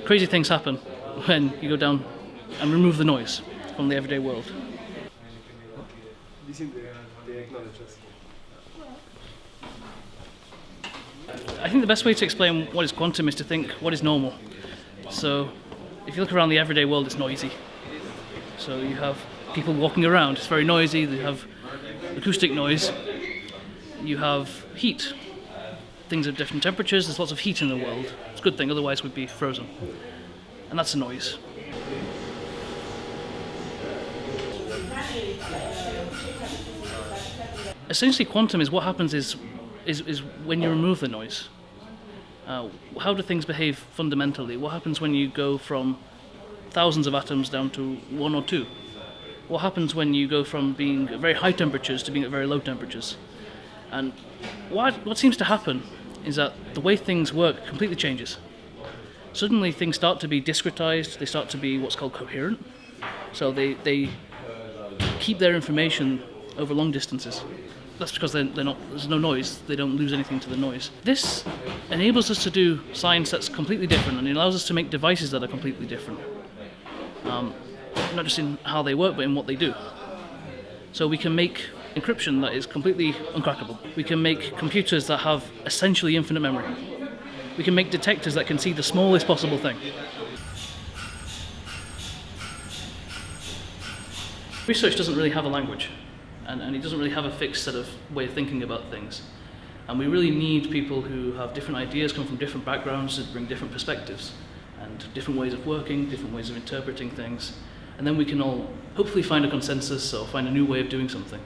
crazy things happen when you go down and remove the noise from the everyday world. I think the best way to explain what is quantum is to think what is normal. So if you look around the everyday world, it's noisy. So you have people walking around, it's very noisy, they have acoustic noise. You have heat. Things at different temperatures, there's lots of heat in the world. It's a good thing, otherwise we'd be frozen. And that's a noise. Essentially, quantum is what happens is when you remove the noise. How do things behave fundamentally? What happens when you go from thousands of atoms down to one or two? What happens when you go from being at very high temperatures to being at very low temperatures? And what seems to happen is that the way things work completely changes. Suddenly things start to be discretized, they start to be what's called coherent. So they keep their information over long distances. That's because there's no noise, they don't lose anything to the noise. This enables us to do science that's completely different, and it allows us to make devices that are completely different. Not just in how they work, but in what they do. So we can make encryption that is completely uncrackable. We can make computers that have essentially infinite memory. We can make detectors that can see the smallest possible thing. Research doesn't really have a language, and it doesn't really have a fixed set of way of thinking about things. And we really need people who have different ideas, come from different backgrounds, that bring different perspectives, and different ways of working, different ways of interpreting things. And then we can all hopefully find a consensus or find a new way of doing something.